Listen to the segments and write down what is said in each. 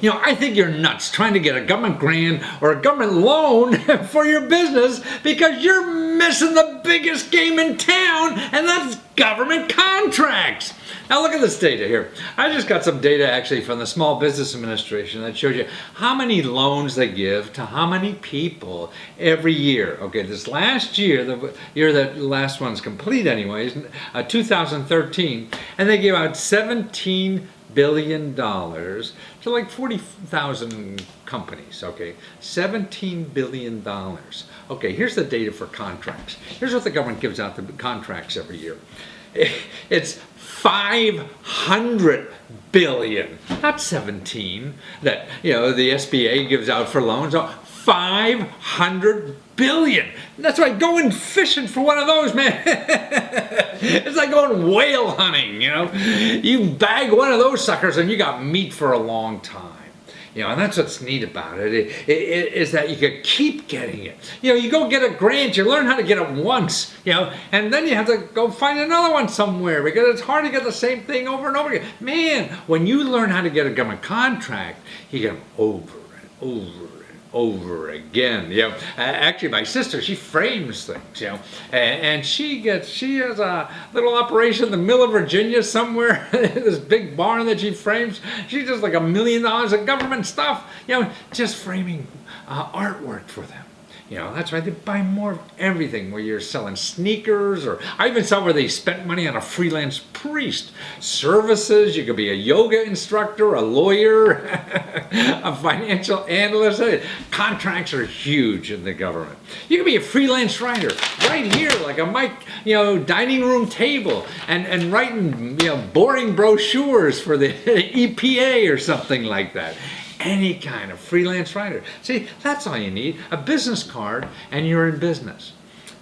You know, I think you're nuts trying to get a government grant or a government loan for your business because you're missing the biggest game in town, and that's government contracts. Now look at this data here. I just got some data actually from the Small Business Administration that shows you how many loans they give to how many people every year. Okay, this last year, the year that the last one's complete anyways, 2013, and they give out $17 billion to like 40,000 companies, okay? $17 billion. Okay, here's the data for contracts. Here's what the government gives out to contracts every year. It's 500 billion, not 17, that, you know, the SBA gives out for loans. 500 billion. That's right, going fishing for one of those, man. It's like going whale hunting, you know. You bag one of those suckers and you got meat for a long time. You know, and that's what's neat about it, is that you can keep getting it. You know, you go get a grant, you learn how to get it once, you know, and then you have to go find another one somewhere because it's hard to get the same thing over and over again. Man, when you learn how to get a government contract, you get them over and over over again. You know, actually my sister, she frames things, you know, and she has a little operation in the middle of Virginia somewhere, this big barn that she frames. She does like $1 million of government stuff, you know, just framing artwork for them. You know, that's right, they buy more of everything, where you're selling sneakers, or I even saw where they spent money on a freelance priest. Services, you could be a yoga instructor, a lawyer, a financial analyst. Contracts are huge in the government. You could be a freelance writer right here, like a mic, you know, dining room table, and writing, you know, boring brochures for the EPA or something like that. Any kind of freelance writer. See, that's all you need, a business card, and you're in business.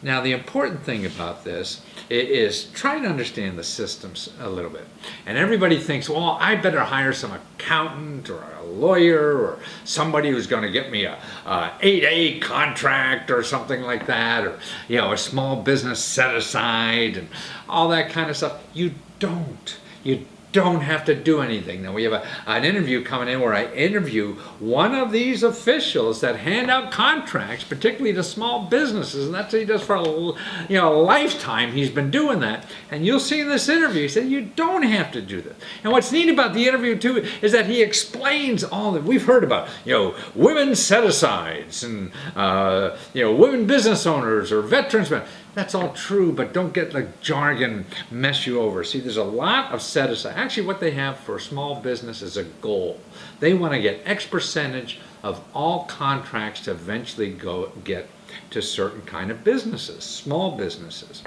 Now, the important thing about this is try to understand the systems a little bit. And everybody thinks, well, I better hire some accountant or a lawyer or somebody who's going to get me a 8A contract or something like that, or, you know, a small business set aside and all that kind of stuff. You don't. You don't have to do anything. Now we have an interview coming in where I interview one of these officials that hand out contracts, particularly to small businesses, and that's what he does for a lifetime. He's been doing that, and you'll see in this interview he said you don't have to do this. And what's neat about the interview too is that he explains all that we've heard about, you know, women set-asides and you know, women business owners or veterans. That's all true, but don't get the jargon mess you over. See, there's a lot of set-aside. Actually, what they have for small business is a goal. They want to get X percentage of all contracts to eventually get to certain kind of businesses, small businesses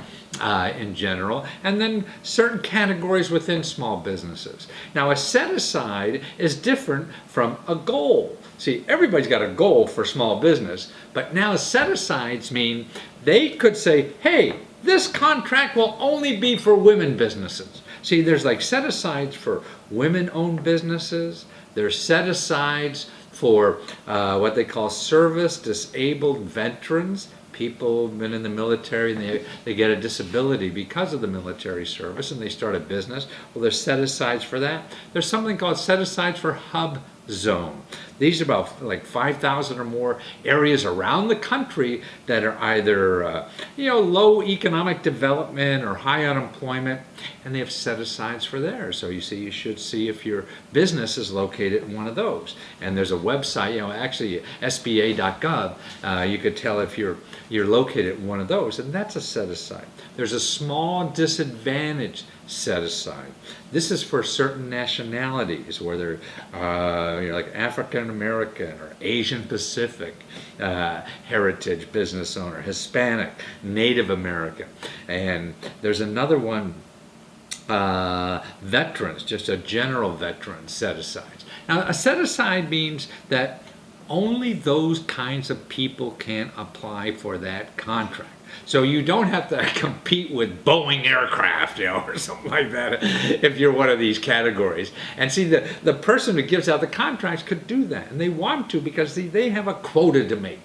in general, and then certain categories within small businesses. Now, a set-aside is different from a goal. See, everybody's got a goal for small business, but now set-asides mean they could say, hey, this contract will only be for women businesses. See, there's like set-asides for women-owned businesses. There's set-asides for what they call service-disabled veterans. People have been in the military and they get a disability because of the military service and they start a business. Well, there's set-asides for that. There's something called set-asides for HUBZone. These are about like 5,000 or more areas around the country that are either low economic development or high unemployment, and they have set-asides for there. So you should see if your business is located in one of those. And there's a website, actually SBA.gov. You could tell if you're located in one of those, and that's a set-aside. There's a small disadvantaged set-aside. This is for certain nationalities, whether like African American or Asian Pacific heritage business owner, Hispanic, Native American. And there's another one, veterans, just a general veteran set-asides. Now, a set-aside means that only those kinds of people can apply for that contract. So you don't have to compete with Boeing aircraft, or something like that, if you're one of these categories. And see, the person who gives out the contracts could do that, and they want to because they have a quota to make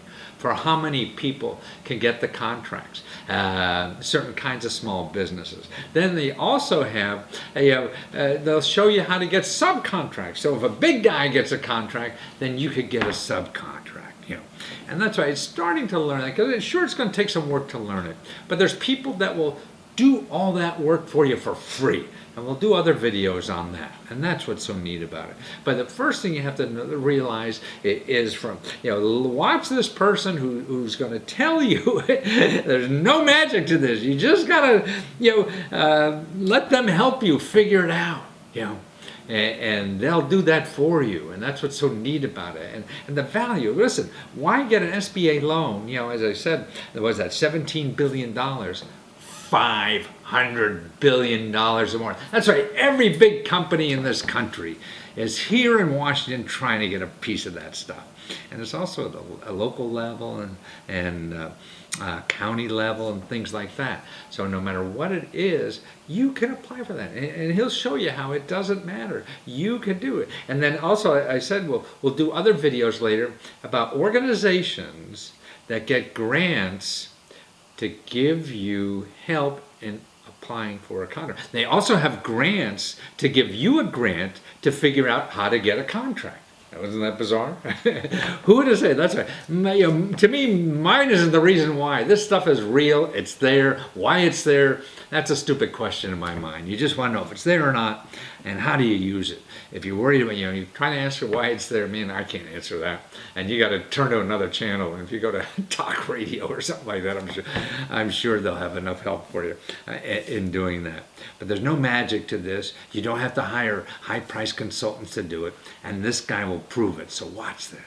for how many people can get the contracts, certain kinds of small businesses. Then they also have, they'll show you how to get subcontracts. So if a big guy gets a contract, then you could get a subcontract, you know. And that's why it's starting to learn that, because sure, it's going to take some work to learn it. But there's people that will do all that work for you for free. And we'll do other videos on that. And that's what's so neat about it. But the first thing you have to realize is from, watch this person who's going to tell you there's no magic to this. You just got to, let them help you figure it out, And they'll do that for you, and that's what's so neat about it. And the value, listen, why get an SBA loan? As I said, there was that $17 billion, $500 billion or more. That's right, every big company in this country is here in Washington trying to get a piece of that stuff. And it's also at a local level and county level and things like that. So no matter what it is, you can apply for that. And he'll show you how it doesn't matter. You can do it. And then also I said we'll do other videos later about organizations that get grants to give you help in applying for a contract. They also have grants to give you a grant to figure out how to get a contract. Wasn't that bizarre? Who would have said? That's right. To me, mine isn't the reason why. This stuff is real. It's there. Why it's there, that's a stupid question in my mind. You just want to know if it's there or not, and how do you use it. If you're worried about, you're trying to answer why it's there, man, I can't answer that. And you got to turn to another channel. And if you go to talk radio or something like that, I'm sure they'll have enough help for you in doing that. But there's no magic to this. You don't have to hire high-priced consultants to do it. And this guy will prove it. So watch this.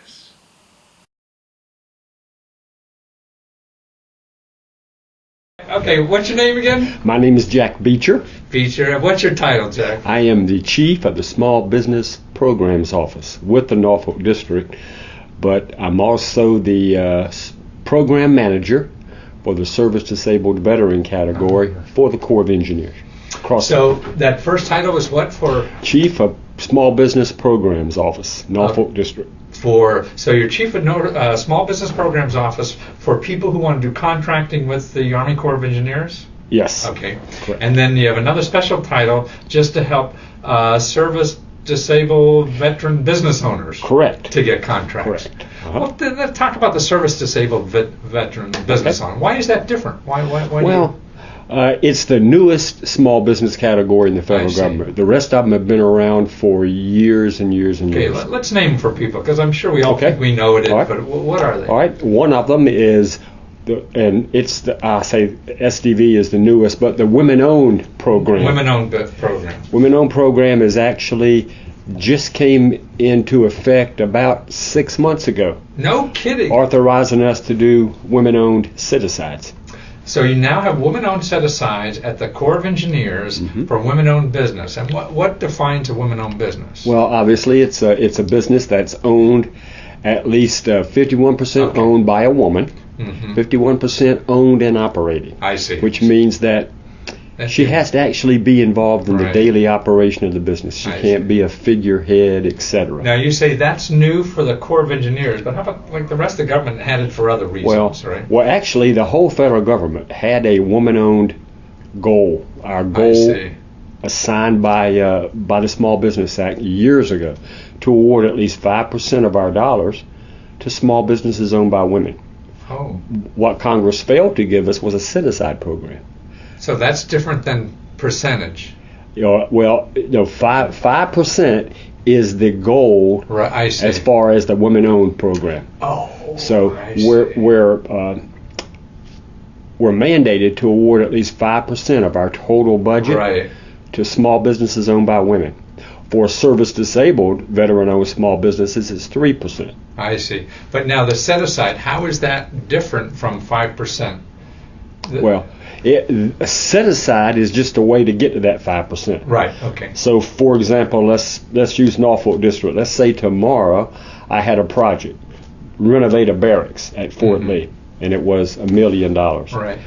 Okay, what's your name again? My name is Jack Beecher. Beecher. What's your title, Jack? I am the Chief of the Small Business Programs Office with the Norfolk District, but I'm also the Program Manager for the Service Disabled Veteran category for the Corps of Engineers. So that first title was what for? Chief of Small Business Programs Office, Norfolk District. So you're Chief of Small Business Programs Office for people who want to do contracting with the Army Corps of Engineers? Yes. Okay. Correct. And then you have another special title just to help service disabled veteran business owners. Correct. To get contracts. Correct. Well, then let's talk about the service disabled veteran business owner. Why is that different? Why it's the newest small business category in the federal government. The rest of them have been around for years and years and years. Okay, let's name them for people, because I'm sure we all think we know it, but what are they? All right, one of them is, I say SDV is the newest, but the Women-Owned program. Women-Owned program. Women-Owned program is actually just came into effect about 6 months ago. No kidding. Authorizing us to do women-owned set-asides. So you now have women-owned set-asides at the Corps of Engineers for women-owned business. And what defines a women-owned business? Well, obviously, it's a business that's owned at least 51% owned by a woman, 51% owned and operated. I see. Which means that she has to actually be involved in the daily operation of the business. She can't be a figurehead, etc. Now you say that's new for the Corps of Engineers, but how about like the rest of the government had it for other reasons, right? Well, actually, the whole federal government had a woman-owned goal. Our goal assigned by the Small Business Act years ago to award at least 5% of our dollars to small businesses owned by women. Oh. What Congress failed to give us was a set-aside program. So that's different than percentage. 5% is the goal as far as the women-owned program. Oh. So we're mandated to award at least 5% of our total budget to small businesses owned by women. For service-disabled, veteran-owned small businesses, it's 3%. I see. But now the set-aside, how is that different from 5%? Well, a set-aside is just a way to get to that 5%. Right, okay. So, for example, let's use Norfolk District. Let's say tomorrow I had a project, renovate a barracks at Fort Lee, and it was $1 million. Right.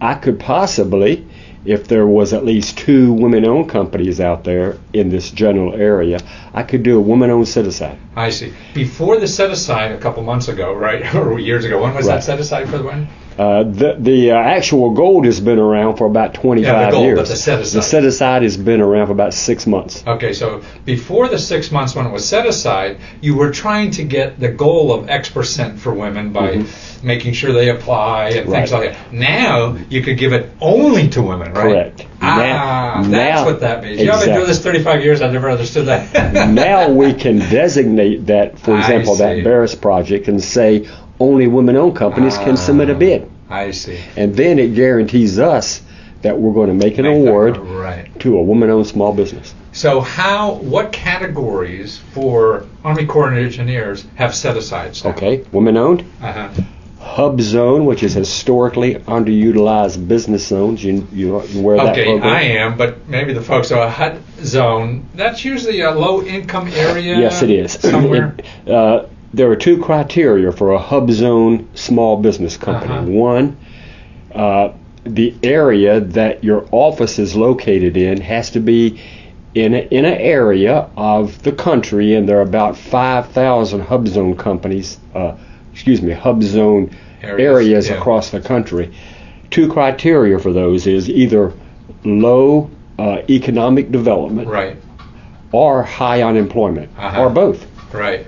I could possibly, if there was at least 2 women-owned companies out there in this general area, I could do a woman-owned set-aside. I see. Before the set-aside a couple months ago, right, or years ago, when was Right. that set-aside for the women? The actual gold has been around for about 25 gold, years. but the set-aside. The set-aside has been around for about 6 months. Okay, so before the 6 months when it was set aside, you were trying to get the goal of X% for women by making sure they apply and things Right. like that. Now you could give it only to women, right? Correct. That's Now- what that means. You know, I've been doing this 35 years. I've never understood that. Now we can designate that, for I example, see. that Barris project, and say only women-owned companies can submit a bid. I see. And then it guarantees us that we're going to make an award Right. to a woman-owned small business. So what categories for Army Corps of Engineers have set-asides now? Okay, women-owned. Uh-huh. HUBZone, which is historically underutilized business zones. You aware of that Okay, program? I am, but maybe the folks are a HUD zone. That's usually a low-income area. Yes, it is. Somewhere. There are 2 criteria for a HUBZone small business company. One, the area that your office is located in has to be in an area of the country, and there are about 5,000 HUBZone companies, HUBZone areas yeah. across the country. 2 criteria for those is either low economic development Right, or high unemployment, or both. right.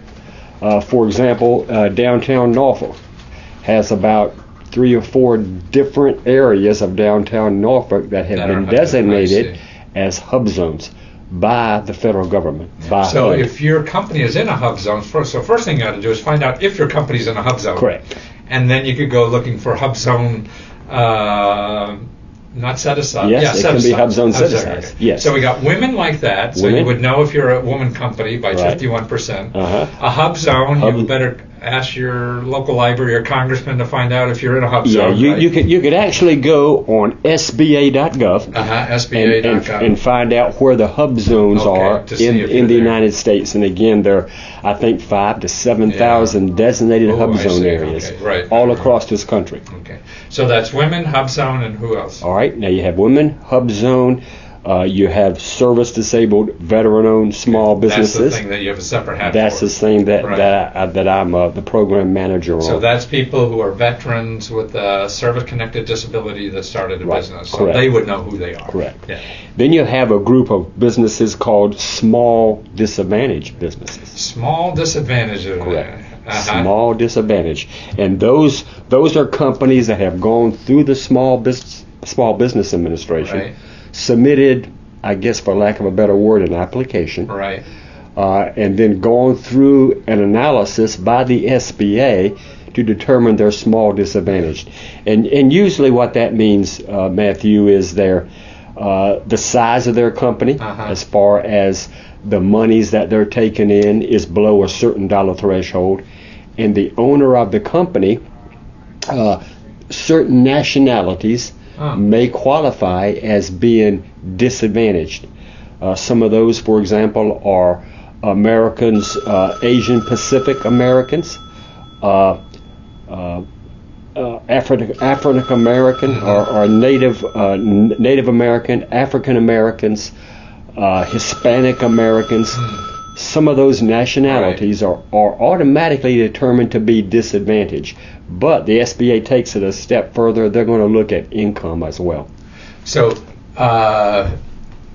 For example, downtown Norfolk has about 3 or 4 different areas of downtown Norfolk that have That been are HUD zones, I designated see. as hub zones by the federal government. So HUD. if your company is in a hub zone, first thing you got to do is find out if your company's in a hub zone. Correct. And then you could go looking for hub zone, not set aside. Yes, yeah, it set can be aside. hub zone set aside. asides. Yes. So we got women like that. So Women. you would know if you're a woman company by Right. 51%. Uh-huh. A hub zone, you Hub- better ask your local library or congressman to find out if you're in a hub Yeah, zone. you could actually go on SBA.gov SBA.gov. and find out where the hub zones Okay, are to see if you're in the there. United States. And again, there are, I think, 5,000 to 7,000 designated Oh, hub I zone see. areas Okay, right. all across this country. Okay. So that's women, hub zone, and who else? All right, now you have women, hub zone, you have service disabled, veteran owned small businesses. That's the thing that you have a separate hat That's for. the thing that Right. that I'm the program manager on. So that's people who are veterans with a service-connected disability that started a Right, business. So correct. they would know who they are. Correct. Yeah. Then you have a group of businesses called small disadvantaged businesses. Small disadvantages. Correct. Uh-huh. Small disadvantage, and those are companies that have gone through the Small Business Administration, Right. submitted, I guess for lack of a better word, an application, Right. and then gone through an analysis by the SBA to determine their small disadvantaged. And usually what that means, Matthew, is the size of their company, as far as the monies that they're taking in is below a certain dollar threshold, and the owner of the company, certain nationalities may qualify as being disadvantaged. Some of those, for example, are Americans, Asian Pacific Americans, African American, or Native American, African Americans, Hispanic Americans. Some of those nationalities are automatically determined to be disadvantaged. But the SBA takes it a step further. They're going to look at income as well. So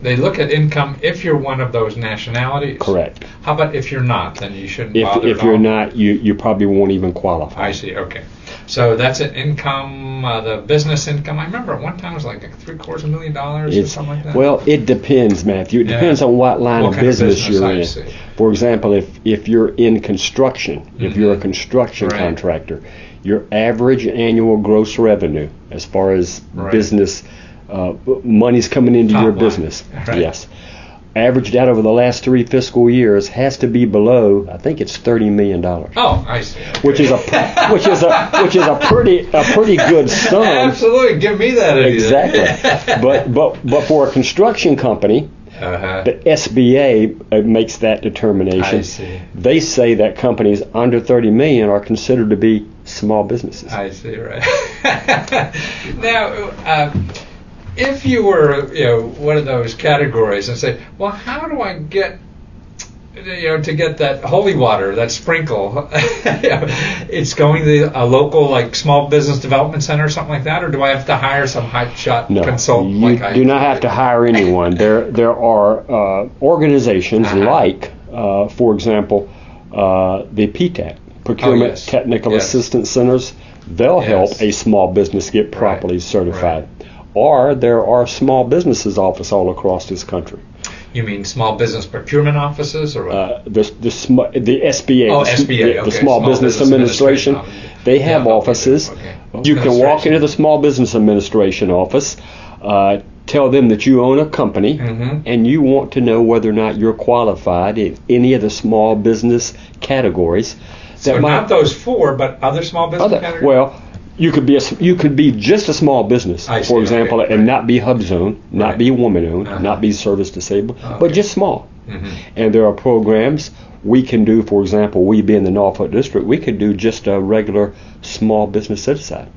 they look at income if you're one of those nationalities. Correct. How about if you're not? Then you shouldn't bother If at you're all? not, you probably won't even qualify. I see. Okay. So that's an income, the business income. I remember at one time it was like $750,000 or something like that. Well, it depends, Matthew. It depends on what line of kind business you're I in. see. For example, if you're in construction, if you're a construction Right. contractor, your average annual gross revenue, as far as Right. business money's coming into Top your line. business, Right. yes, averaged out over the last 3 fiscal years, has to be below, I think it's $30 million. Oh, I see. Okay. Which is a pretty good sum. Absolutely. Give me that. Exactly. But for a construction company, the SBA makes that determination. I see. They say that companies under 30 million are considered to be small businesses. I see. Right. Now, if you were, one of those categories and say, well, how do I get, to get that holy water, that sprinkle, it's going to a local like small business development center or something like that, or do I have to hire some hot-shot consultant? You do not have to hire anyone. There are organizations like, for example, the PTAC, Procurement Technical Assistance Centers. They'll help a small business get properly certified. Right. Or there are small businesses office all across this country. You mean small business procurement offices, or what? The SBA, SBA, the Small Business Administration. They have offices. Okay. You can walk into the Small Business Administration office, tell them that you own a company, and you want to know whether or not you're qualified in any of the small business categories. So not those four, but other small business categories? Well, you could be just a small business, for example, and not be HUBZone, not be woman-owned, not be service disabled, but just small. And there are programs we can do. For example, we being the Norfolk District, we could do just a regular small business set-aside.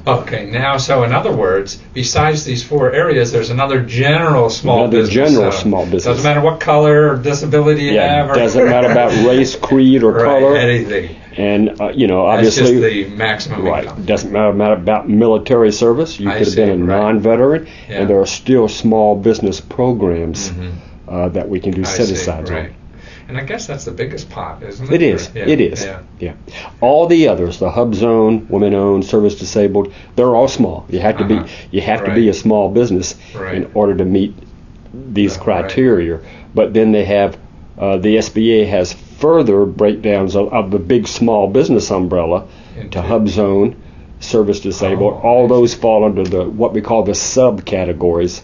Okay, now, so in other words, besides these four areas, there's another general small business. Small business. Doesn't matter what color or disability you have. Or doesn't matter about race, creed, or color. Anything. And, obviously. That's just the maximum income. Doesn't matter about military service. You could have been a non-veteran, and there are still small business programs that we can do set-asides on. And I guess that's the biggest pot, isn't it? It is. Yeah. All the others, the HUBZone, women-owned, service disabled, they're all small. You have to be. You have to be a small business in order to meet these criteria. But then they have the SBA has further breakdowns of the big small business umbrella to HUBZone, service disabled. All those fall under the what we call the subcategories.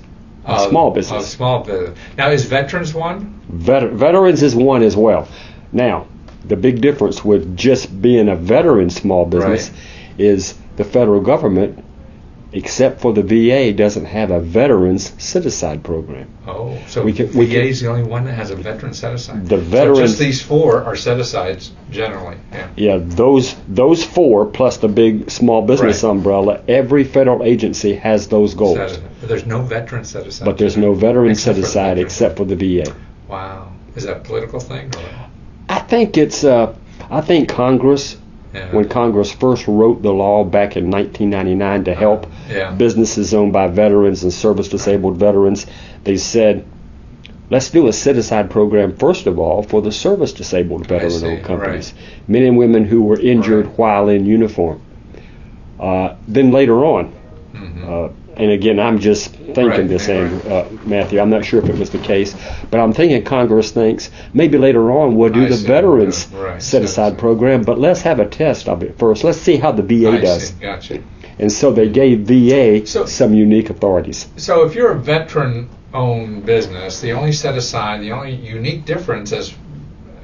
Small business. Small business. Now, is veterans one? Veterans is one as well. Now, the big difference with just being a veteran small business is the federal government, except for the VA, doesn't have a veterans set-aside program. Oh, so VA is the only one that has a veteran set-aside? The veterans. So just these four are set-asides generally. Yeah, those four plus the big small business umbrella, every federal agency has those goals. But there's no veteran set-aside. But there's no veteran set-aside except for the VA. Wow. Is that a political thing? Or? I think it's, I think Congress, when Congress first wrote the law back in 1999 to help businesses owned by veterans and service-disabled veterans, they said, let's do a set-aside program, first of all, for the service-disabled veteran-owned companies, men and women who were injured while in uniform. Then later on, and again, I'm just thinking this, Matthew, I'm not sure if it was the case, but I'm thinking Congress thinks maybe later on we'll do the veterans set-aside program, but let's have a test of it first. Let's see how the VA does. Gotcha. And so they gave VA some unique authorities. So if you're a veteran-owned business, the only set-aside, the only unique difference is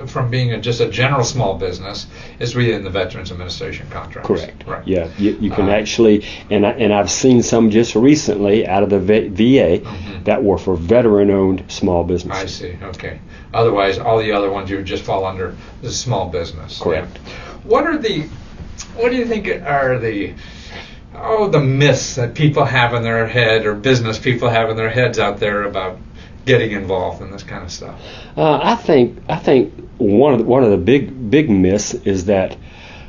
from being just a general small business is within the Veterans Administration contracts. Correct. Right. Yeah, you can actually, and I've seen some just recently out of the VA that were for veteran-owned small businesses. I see. Okay. Otherwise, all the other ones you would just fall under the small business. Correct. What do you think are the myths that people have in their head, or business people have in their heads out there about getting involved in this kind of stuff? I think one of the big myths is that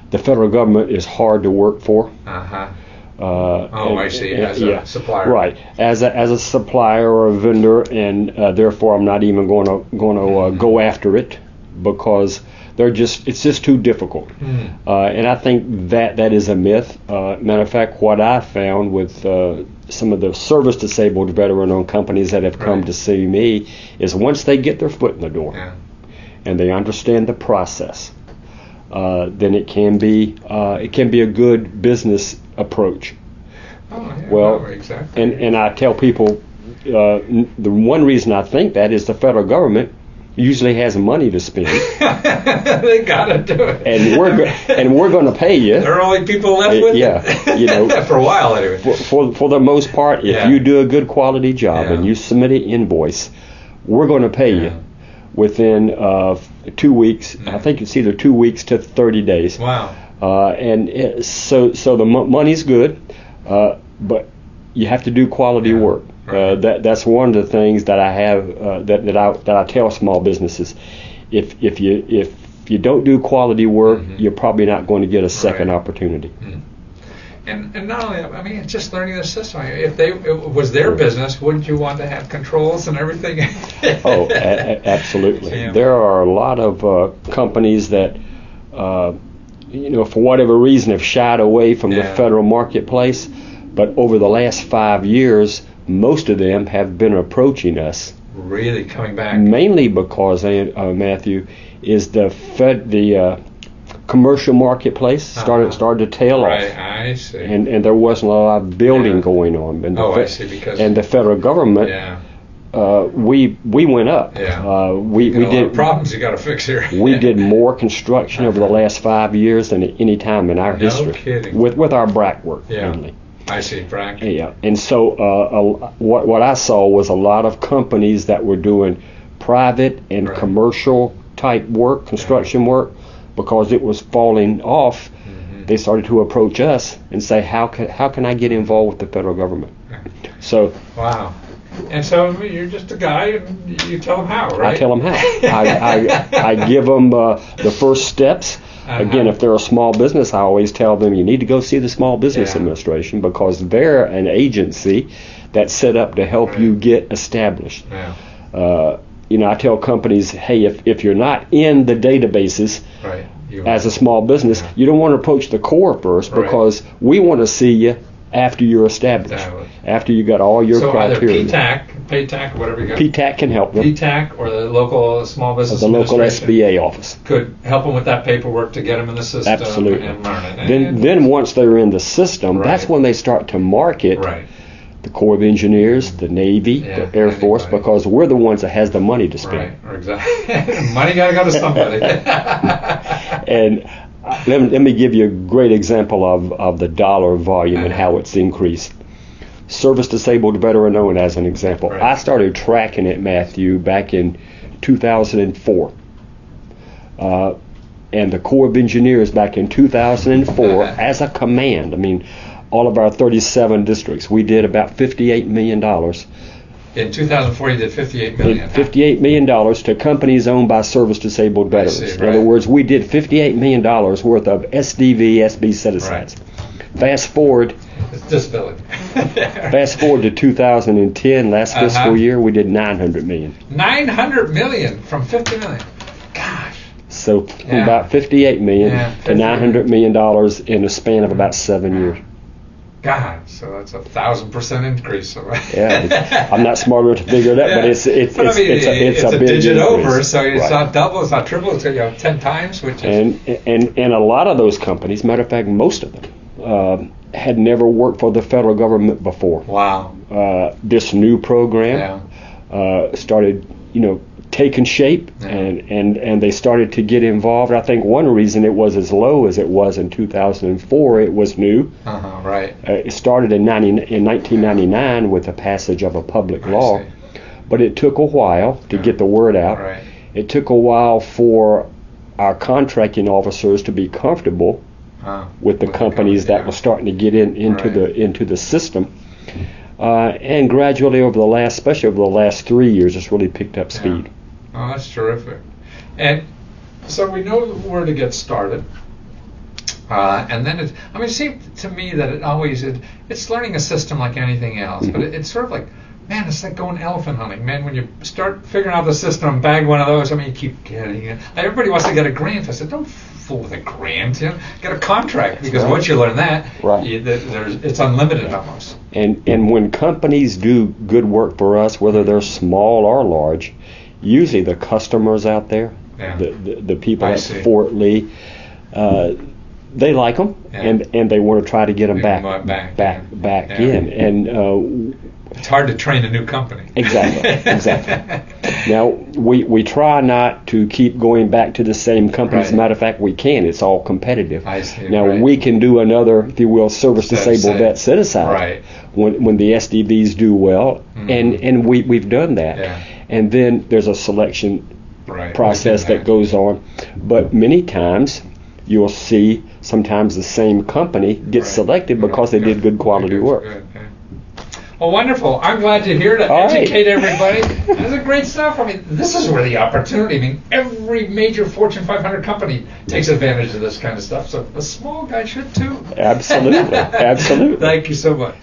the federal government is hard to work for. I see. As a supplier, right? As a supplier or a vendor, and therefore I'm not even going to go after it because it's just too difficult. And I think that is a myth. Matter of fact, what I found with some of the service-disabled veteran-owned companies that have come to see me is once they get their foot in the door and they understand the process, then it can be a good business approach. Exactly. And I tell people the one reason I think that is the federal government usually has money to spend. They gotta do it. And we're going to pay you. There are only people left with it. For a while anyway. For the most part, if you do a good quality job and you submit an invoice, we're going to pay you within 2 weeks. I think it's either 2 weeks to 30 days. Wow. And so the money's good, but you have to do quality work. Right. That's one of the things that I have that I tell small businesses. If you don't do quality work, you're probably not going to get a second opportunity. And not only that, I mean, it's just learning the system. If it was their business, wouldn't you want to have controls and everything? Absolutely. Yeah. There are a lot of companies that, for whatever reason, have shied away from the federal marketplace. But over the last 5 years, most of them have been approaching us. Really coming back. Mainly because, Matthew, is the commercial marketplace started to tail off. Right, I see. And there wasn't a lot of building going on. And I see. Because and the federal government, we went up. Yeah. We got a lot did of problems you got to fix here. we did more construction over the last 5 years than at any time in our history. Kidding. With our brack work mainly. I see, brack. Yeah, and so what I saw was a lot of companies that were doing private and commercial type work, construction work, because it was falling off. They started to approach us and say, how can I get involved with the federal government? So wow. And so you're just a guy, and you tell them how, right? I tell them how. I give them the first steps. Again, if they're a small business, I always tell them you need to go see the Small Business Administration, because they're an agency that's set up to help you get established. I tell companies, hey, if you're not in the databases as a small business, you don't want to approach the Corps first, because we want to see you after you're established, after you got all your criteria. So either PTAC, whatever you got. PTAC can help them. PTAC or the local Small Business The local Administration SBA office could help them with that paperwork to get them in the system. Absolutely. And learn it. Then once they're in the system, that's when they start to market the Corps of Engineers, the Navy, the Air Force, because we're the ones that has the money to spend. Right, exactly. Money got to go to somebody. And let me give you a great example of the dollar volume and how it's increased. Service disabled veteran owned, as an example. I started tracking it, Matthew, back in 2004. And the Corps of Engineers back in 2004, as a command, I mean, all of our 37 districts, we did about $58 million. In 2004, you did $58 million. $58 million to companies owned by service disabled veterans. In other words, we did $58 million worth of SDV, SB set-asides. Fast forward. It's disability. Fast forward to 2010, last fiscal year, we did $900 million. $900 million from $50 million. Gosh. So from about $58 million to $900 million in a span of about 7 years. God, so that's 1,000% increase. I'm not smart enough to figure it out, but it's a big digit increase. Over, so it's not double, it's not triple, it's 10 times, which is and a lot of those companies, matter of fact, most of them had never worked for the federal government before. Wow. This new program started, taking shape, and they started to get involved. I think one reason it was as low as it was in 2004, it was new. It started in 1999 with the passage of a public law, but it took a while to get the word out. It took a while for our contracting officers to be comfortable with the companies that were starting to get into the system. And gradually especially over the last 3 years, it's really picked up speed. Oh, that's terrific. And so we know where to get started. And then it seemed to me that it's learning a system like anything else, but it's sort of like, man, it's like going elephant hunting, man. When you start figuring out the system and bag one of those, you keep getting it. Everybody wants to get a grant. I said, don't fool with a grant. Get a contract, because once you learn that, it's unlimited almost. And when companies do good work for us, whether they're small or large, usually the customers out there, the people at Fort Lee, they like them, and they want to try to get them back in. And it's hard to train a new company. Exactly. Now, we try not to keep going back to the same company. As a matter of fact, we can. It's all competitive. I see. Now, we can do another, if you will, service disabled vet set-aside when the SDVs do well, and we've done that. And then there's a selection process that goes on. But many times, you'll see sometimes the same company get selected because they did good quality work. Well, wonderful. I'm glad you're here to All right. educate everybody. This is great stuff. I mean, this is where the opportunity. I mean, every major Fortune 500 company takes advantage of this kind of stuff. So a small guy should too. Absolutely. Absolutely. Thank you so much.